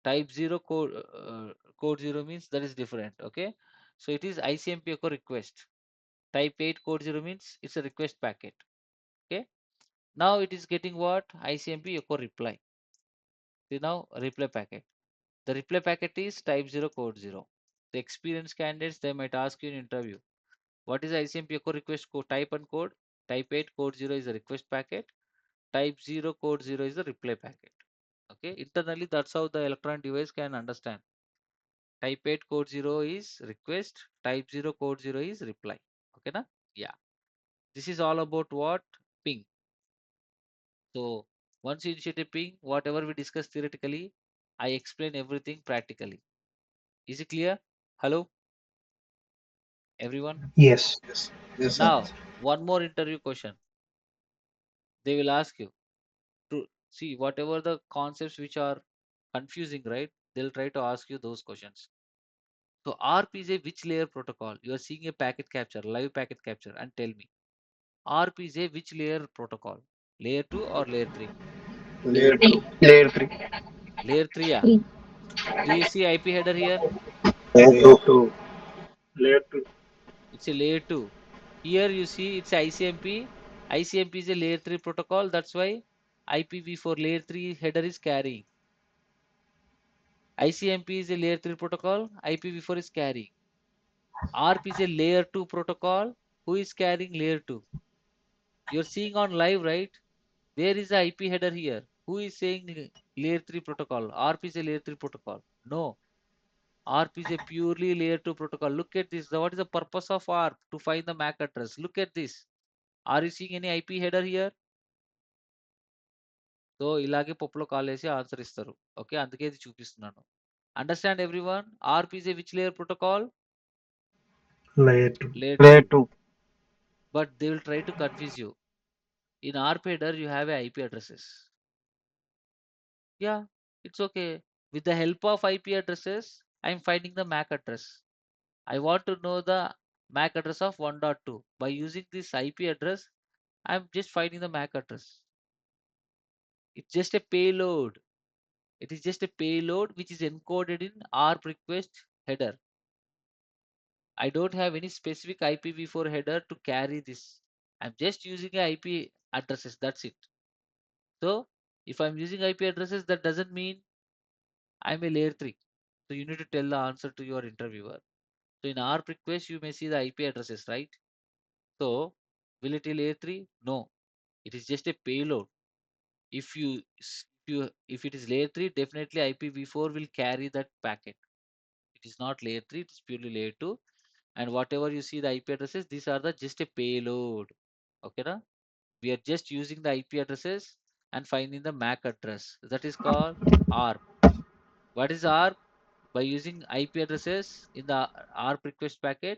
Type 0 code 0 means that is different. Okay. So it is ICMP echo request. Type 8 code 0 means it's a request packet. Okay. Now it is getting what? ICMP echo reply. See now reply packet. The reply packet is type 0 code 0. The experienced candidates they might ask you in interview. What is ICMP echo request code type and code? Type 8 code 0 is a request packet. Type 0 code 0 is the reply packet. Okay. Internally that's how the electronic device can understand. Type 8 code 0 is request. Type 0 code 0 is reply. Okay na? Yeah. This is all about what? Ping. So once you initiate a ping, whatever we discuss theoretically, I explain everything practically. Is it clear? Hello, everyone. Yes. Yes. Yes, sir. Now, one more interview question. They will ask you to see whatever the concepts which are confusing, right? They'll try to ask you those questions. So ARP is a which layer protocol? You are seeing a packet capture, live packet capture, and tell me ARP is a which layer protocol? Layer 2 or layer 3? Layer Layer 2. 2. Layer 3. Layer 3, yeah. Three. Do you see IP header here? Layer Layer 2. 2. Layer 2. It's a layer 2. Here you see it's ICMP. ICMP is a layer 3 protocol. That's why IPv4 layer 3 header is carrying. ICMP is a layer 3 protocol. IPv4 is carrying. ARP is a layer 2 protocol. Who is carrying layer 2? You're seeing on live, right? Where is the IP header here? Who is saying layer 3 protocol? ARP is a layer 3 protocol. No. ARP is a purely layer 2 protocol. Look at this. What is the purpose of ARP? To find the MAC address. Look at this. Are you seeing any IP header here? So ఇలాగే పప్పులో కాలేసి answer ఇస్తారు okay అందుకే ఇది చూపిస్తున్నాను understand everyone ARP is a which layer protocol Layer 2. Layer 2 Layer 2. But they will try to confuse you in ARP header you have a IP addresses yeah it's okay with the help of IP addresses I'm finding the MAC address I want to know the MAC address of 1.2. By using this IP address, I'm just finding the MAC address. It's just a payload. It is just a payload which is encoded in ARP request header. I don't have any specific IPv4 header to carry this. I'm just using a IP addresses. That's it. So if I'm using IP addresses, that doesn't mean I'm a layer 3. So you need to tell the answer to your interviewer. So in ARP request, you may see the IP addresses, right? So will it be layer 3? No. It is just a payload. If it is layer 3, definitely IPv4 will carry that packet. It is not layer 3, it is purely layer 2. And whatever you see the IP addresses, these are the just a payload. Okay, na? We are just using the IP addresses and finding the MAC address. That is called ARP. What is ARP? By using IP addresses in the ARP request packet,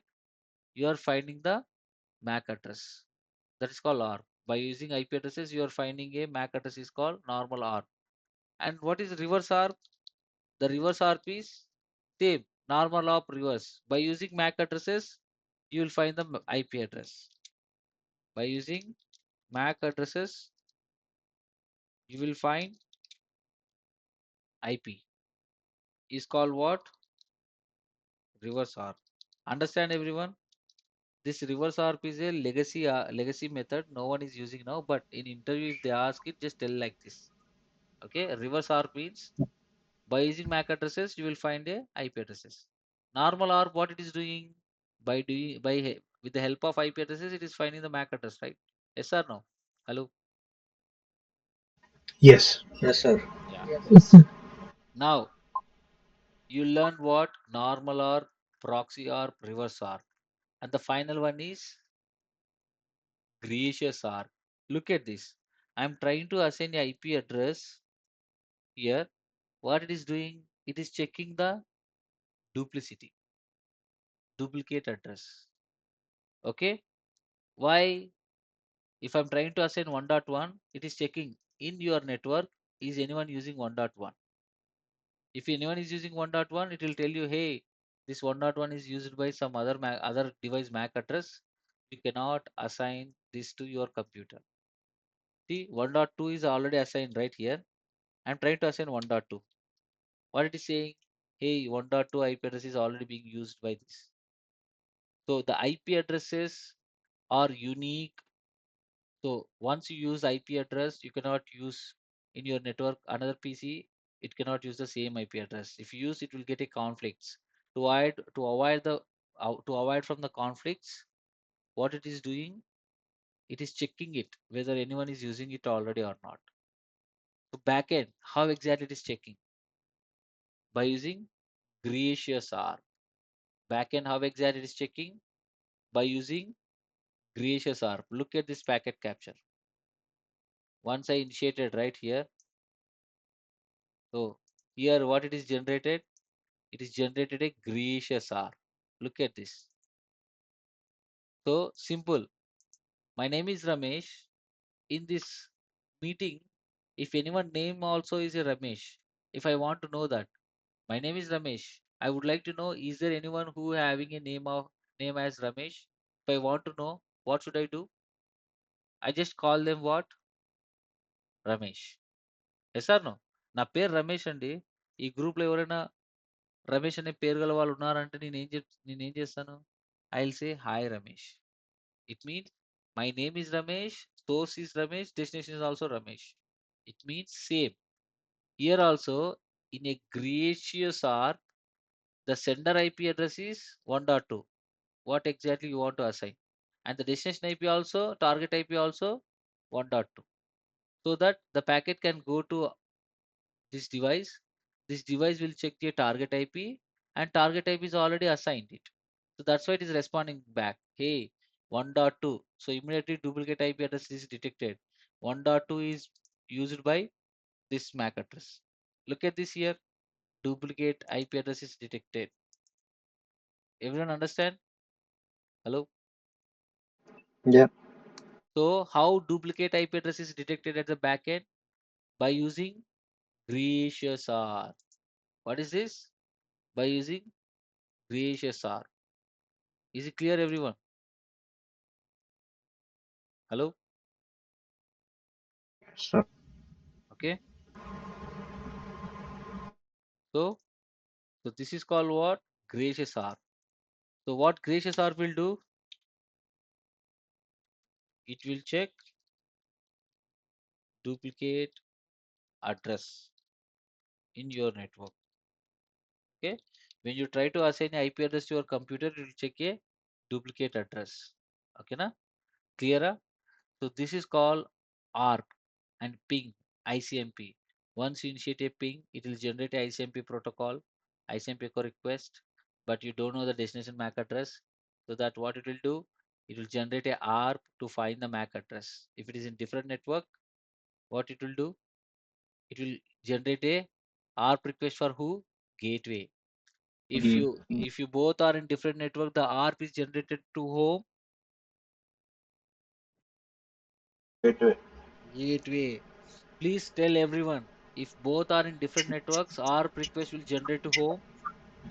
you are finding the MAC address. That is called ARP. By using IP addresses, you are finding a MAC address is called normal ARP. And what is reverse ARP? The reverse ARP is same, normal ARP reverse. By using MAC addresses, you will find the IP address. By using MAC addresses, you will find IP. Is called what? Reverse ARP. Understand everyone? This reverse ARP is a legacy method. No one is using now, but in interview if they ask it, just tell like this. Okay, reverse ARP means by using MAC addresses, you will find a IP addresses. Normal ARP, what it is doing? With the help of IP addresses, it is finding the MAC address, right? Yes or no? Hello? Yes. Yes, sir. Yeah. Yes, sir. Now you learn what normal ARP, proxy ARP, reverse ARP. And the final one is gracious ARP. Look at this. I'm trying to assign a IP address here. What it is doing? It is checking the duplicity, duplicate address. Okay. Why? If I'm trying to assign 1.1, it is checking in your network, is anyone using 1.1? If anyone is using 1.1, it will tell you, hey, this 1.1 is used by some other device MAC address. You cannot assign this to your computer. See, 1.2 is already assigned right here. I'm trying to assign 1.2. What it is saying? Hey, 1.2 IP address is already being used by this. So the IP addresses are unique. So once you use IP address, you cannot use in your network another PC. It cannot use the same IP address. If you use, it will get a conflicts. To avoid from the conflicts, what it is doing, it is checking it whether anyone is using it already or not. So backend, how exactly it is checking? By using gracious R. Backend, how exactly it is checking? By using gracious R. Look at this packet capture. Once I initiated right here. So here what it is generated? it is generated a gracious R. Look at this. So simple. My name is Ramesh. In this meeting, if anyone name also is a Ramesh, if I want to know that my name is Ramesh, I would like to know, is there anyone who having a name as Ramesh? If I want to know, what should I do? I just call them what? Ramesh. Yes or no? నా పేరు రమేష్ అండి. ఈ గ్రూప్లో ఎవరైనా రమేష్ అనే పేరు గల వాళ్ళు ఉన్నారంటే నేనేం చేస్తాను? I will say hi Ramesh. It means my name is Ramesh, source is Ramesh, destination is also Ramesh. It means same. Here also, in a gracious ARP, the sender IP address is 1.2. What exactly you want to assign? And the destination IP also, target IP also 1.2. So that the packet can go to this device. This device will check the target IP, and target IP is already assigned it. So that's why it is responding back. Hey, 1.2. So immediately duplicate IP address is detected. 1.2 is used by this MAC address. Look at this here. Duplicate IP address is detected. Everyone understand? Hello? Yeah. So how duplicate IP address is detected at the backend? By using gracious R. What is this? By using gracious R. Is it clear, everyone? Hello? Sir. Okay. So, so this is called what? Gracious R. So what gracious R will do? It will check duplicate address in your network. Okay. When you try to assign IP address to your computer, it will check a duplicate address. Okay, na? Clear? So this is called ARP and ping ICMP. Once you initiate a ping, it will generate a ICMP protocol, ICMP echo request, but you don't know the destination MAC address. So that what it will do, it will generate a ARP to find the MAC address. If it is in different network, what it will do, it will generate a ARP request for who? Gateway. If you both are in different network, the ARP is generated to home Gateway. gateway. Please tell everyone, if both are in different networks, ARP request will generate to home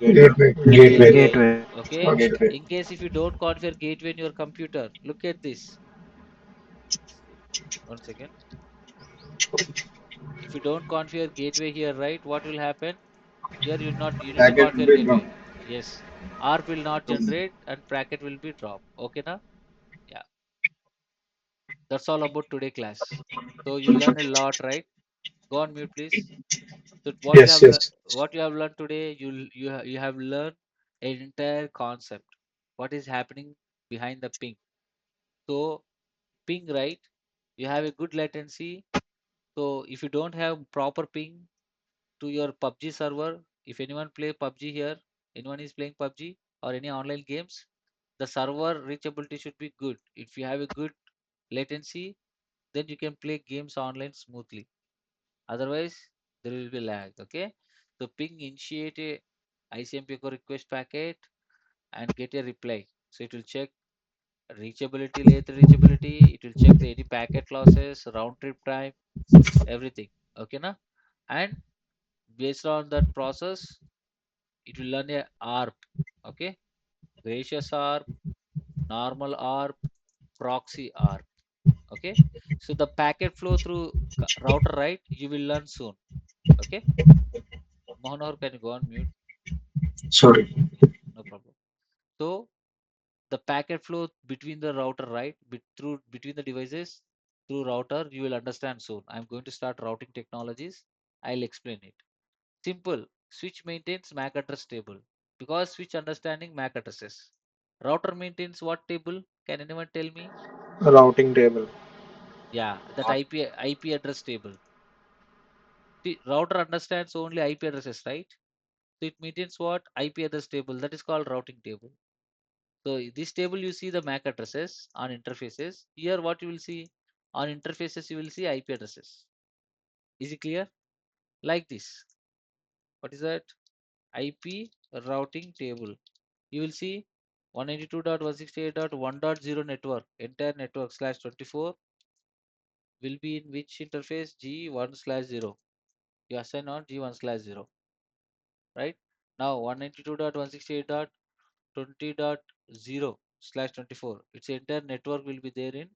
Gateway. Gateway. gateway. Gateway. Okay. Gateway. In case if you don't configure gateway in your computer, look at this. One second. If you don't configure gateway here, right? What will happen? Here you need to Packet will configure be dropped. gateway. Yes. ARP will not generate and packet will be dropped. Okay now? Yeah. That's all about today class. So you learn a lot, right? Go on mute, please. So Yes, yes. what you have learned today, you have learned an entire concept. What is happening behind the ping? So ping, right? You have a good latency. So if you don't have proper ping to your PUBG server, if anyone play PUBG here, anyone is playing PUBG or any online games, the server reachability should be good. If you have a good latency, then you can play games online smoothly. Otherwise, there will be lag. Okay. So ping initiate a ICMP echo request packet and get a reply. So it will check reachability, layer 3 reachability. It will check the any packet losses, round trip time, everything. Okay, na? And based on that process, it will learn a ARP. Okay, gracious ARP, normal ARP, proxy ARP. Okay, so the packet flow through router, right? You will learn soon. Okay, Mohanor, can you go on mute? Sorry. Yeah, no problem. So the packet flow between the router, right? Between the devices through router, you will understand soon. I'm going to start routing technologies. I'll explain it. Simple. Switch maintains MAC address table because switch understanding MAC addresses. Router maintains what table? Can anyone tell me? Routing table. Yeah, that IP address table. See, router understands only IP addresses, right? So it maintains what? IP address table. That is called routing table. So this table you see the MAC addresses on interfaces. Here what you will see on interfaces you will see IP addresses. Is it clear? Like this. What is that? IP routing table. You will see 192.168.1.0 network, entire network slash 24 will be in which interface? G1 slash 0. You assign on G1 slash 0, right? Now 192.168.20.0 slash 24. Its entire network will be there in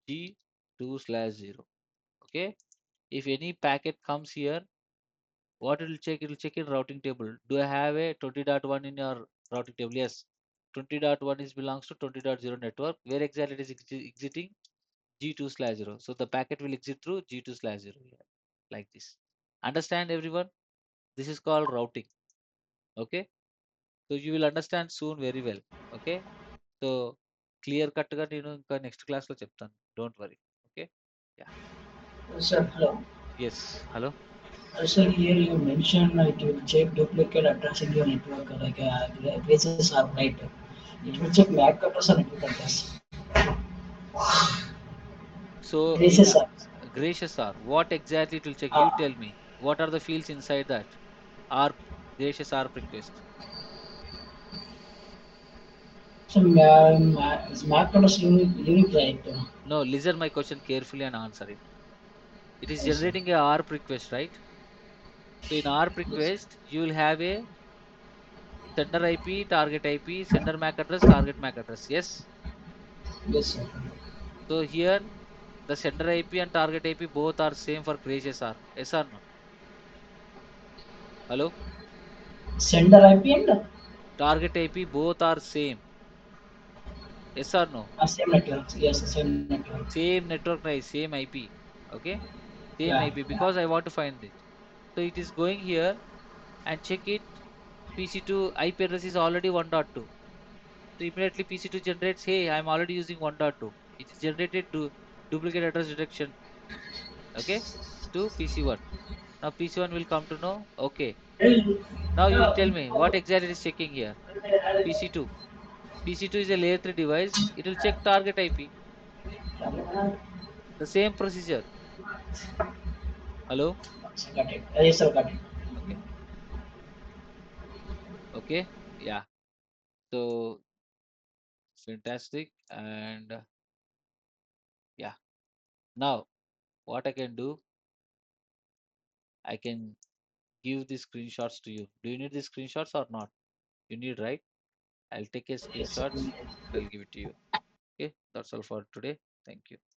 G2 slash 0. Okay. If any packet comes here, what it will check? It will check in routing table. Do I have a 20.1 in your routing table? Yes. 20.1 is belongs to 20.0 network. Where exactly it is exiting? G2 slash 0. So the packet will exit through G2 slash 0 here, like this. Understand everyone? This is called routing. Okay. So you will understand soon very well. Okay. So clear cut గా నేను ఇంకా next class లో చెప్తాను. Don't worry. Okay. Ya. Sir, hello. Yes. Hello. Sir, here you mentioned it will check duplicate address in your network, like places are right. It will check MAC address or network address. So in Places are. gracious R, what exactly it will check? You tell me. What are the fields inside that? ARP, gracious ARP request. So MAC address unique right? No, listen my question carefully and answer it. It is Yes, sir. generating a ARP request, right? So in ARP Yes, request, you will have a sender IP, target IP, sender MAC address, target MAC address. Yes. yes, sir. So here the sender IP and target IP both are same for gracious R. Yes or no? Hello? Sender IP and Target IP both are same. Yes or no? same network. Yes, same network. Same network price, same IP. Okay? Same Yeah, IP because I want to find it. So it is going here and check it. PC2 IP address is already 1.2. So immediately PC2 generates, hey, I'm already using 1.2. It is generated duplicate address detection. Okay? To PC1. Now PC1 will come to know, okay. Now you tell me what exactly it is checking here. PC2. PC2 is a layer 3 device. It will check target IP. The same procedure. Hello? got it. Yes, sir, got it. Okay. Okay. Yeah. So fantastic. And yeah. Now what I can do, I can give the screenshots to you. Do you need the screenshots or not? You need, right? I'll take a Yes, sir. screenshots. I'll give it to you. Okay. That's all for today. Thank you.